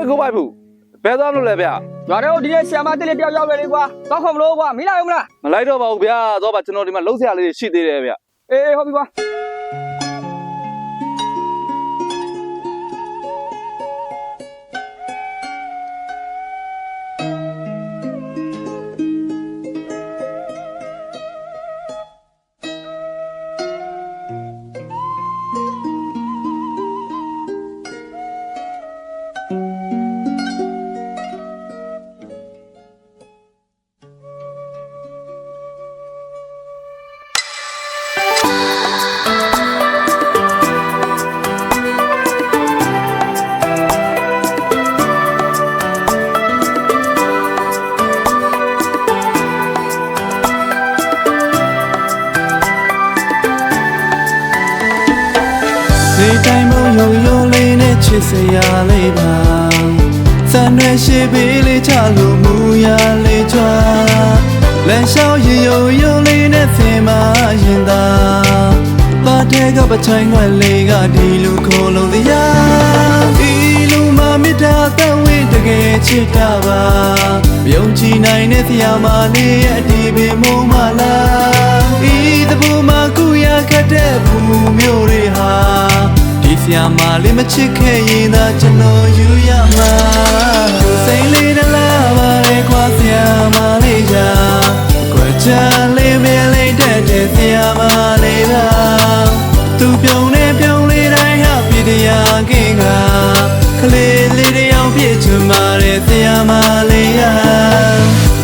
ကိုပိုက်ဘူးဘယ်သွားမလို့လဲဗျာရွာထဲကိုဒီနေ့ဆီယမတစ်လေးတယောက်ရောက်လေကွာတော့ခေါမလို့ကွာမိလာရုံမလားမလိုက်တော့ပါဘူးဗျာတော့ပါကျွန်တော်ဒီမှာလှုပ်ရှားလေးရှိသေးတယ်ဗျာအေးဟုတ်ပြီကွာဒီတိုင်းမယုံယုံလေးနဲ့ချစ်စရာလေးပါစံရွှဲရှိပေးလေးချလို့မူရလေးကြွားလက်လျှောက်ရယုံယုံလေးနဲ့ဆင်မရင်သာပါတဲ့ကပချိုင်းွယ်လေးကဒီလူခေါ်လို့တရားဒီလူမမေတ္တာသဝိတကယ်ချစ်တာပါယုံကြည်နိုင်တဲ့ဆရာမလေးရဲ့အဒီပင်မုံမလားဤသဘူမှာကုရခတ်တဲ့ဘူးမျိုးတွေဟာဒီဆရာမလေးမချစ်ခဲ့ရင်သာကျွန်တော်ယူရမှာစိတ်လေးတလားပါလေကွာဆရာမလေးကြာကွယ်ချလေးမလေးတဲ့ဆရာမလေးပါသူပြုံးနေပြုံးလေးတိုင်းဟာပြည်တရားကင်းကကလေးလေးတယောက်ဖြစ်ချင်ပါတဲ့ဆရာမလေးရ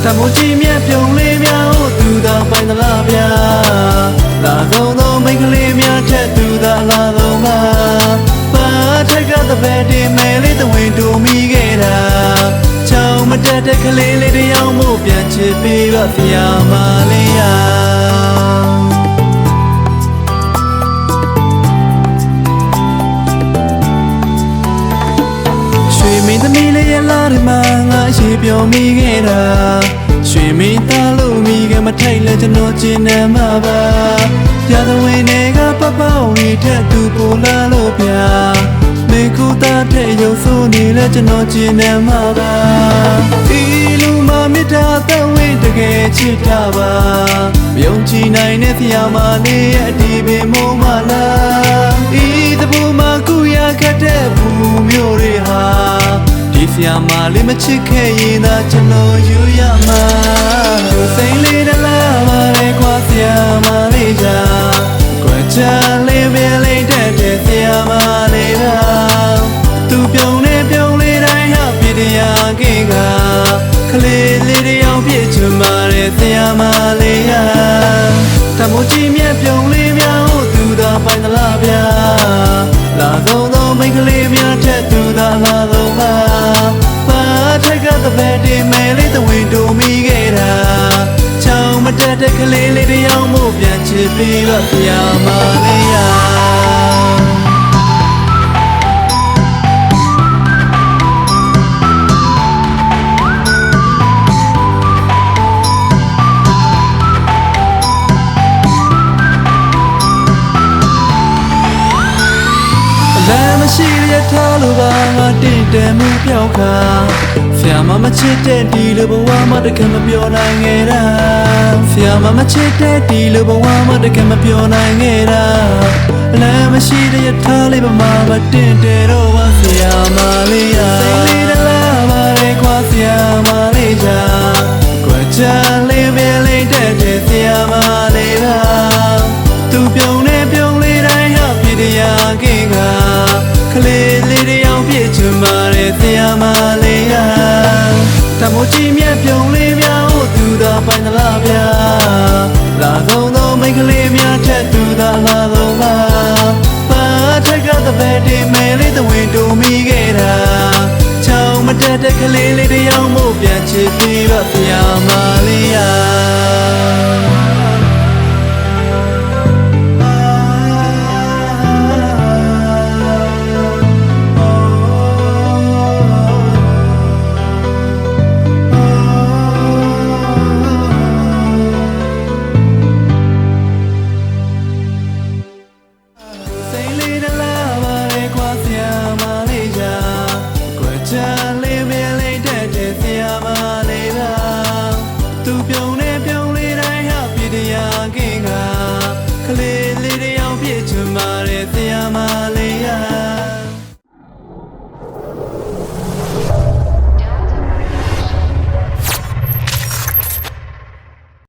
တမိုးကြီးမြတ်ပြုံးလေးများဟိုသူသာပိုင်သလားဗျာလာဆုံးသောမိန်းကလေးများထက်သူသာလာဆုံးပါပါထက်ကသဘက်တင်မဲလေးသဝင်တူမိခဲ့တာချောင်းမတက်တဲ့ကလေးလေးတယောက်မို့ပြန်ချစ်ပြီးတော့ဆရာမလေးရမင်းသမီးလေးရဲ့လာဒီမှာငါရှိပြောမိခဲ့တာရွှေမင်းသားလို့မိကမထိုက်လဲကျွန်တော်ကျင်နေမှာပါရသဝင်တွေကပပဝီထက်သူပိုလာလို့ဗျာမေကူသားတဲ့ရုပ်ဆိုးနေလဲကျွန်တော်ကျင်နေမှာပါဒီလူမမေတ္တာသဝိတကယ်ချစ်တာပါမယုံကြည်နိုင်တဲ့ဆရာမလေးရဲ့အဒီပင်မုံမလားဤသဘူမှာကုရခတ်တဲ့ဘူးမျိုးတွေဟာဒီဆရာမလေးမချစ်ခဲ့ရင်သာကျွန်တော်ယူရမှာစိတ်လေးတလားပါလေကွာဆရာမလေးကြာကွယ်ချလေးပဲလေးတဲ့ဆရာမလေးပါသူပြုံးနေပြုံးလေးတိုင်းဟာပြည်တရားကင်းကကလေးလေးတယောက်ဖြစ်ချင်ပါတဲ့ဆရာမလေးရတမိုးကြီးမြတ်ပြုံးလေးများဟိုသူသာပိုင်သလားဗျာလာဆုံးသောမိန်းကလေးများထက်သူသာလာဆုံးပါပါထက်ကသဘက်တင်မဲလေးသဝင်တူမိခဲ့တာချောင်းမတက်တဲ့ကလေးလေးတယောက်မို့ပြန်ချစ်ပြီးတော့ဆရာမလေးရရှိရထားလို့ပါငါတင့်တယ်မှုပြောက်ခါဆရာမမချစ်တဲ့ဒီလိုဘဝမှာတကယ်မပြောနိုင်ခဲ့တာဆရာမမချစ်တဲ့ဒီလိုဘဝမှာတကယ်မပြောနိုင်ခဲ့တာလမ်းမရှိတဲ့ရထားလေးပါမတင့်တယ်တော့ပါဆရာမလေးရစိတ်လေးတလားပါလေကွာဆရာမလေးကြာကွယ်ချလေးပဲလေးတဲ့ဆရာမလေးပါသူပြုံးနေပြုံးလေးတိုင်းဟာပြည်တရားကင်းကကလေးလေးတယောက်ဖြစ်ချင်ပါတဲ့ဆရာမလေးရတမိုးကြီးမြတ်ပြုံးလေးများဟိုသူသာပိုင်သလားဗျာလာဆုံးသောမိန်းကလေးများထက်သူသာလာဆုံးပါပါထက်ကသဘက်တင်မဲလေးသဝင်တူမိခဲ့တာချောင်းမတက်တဲ့ကလေးလေးတယောက်မို့ပြန်ချစ်ပြီးတော့ဆရာမလေးရစိတ်လေးတလားပါလေကွာဆရာမလေးကြာကွယ်ချ တရားမှာ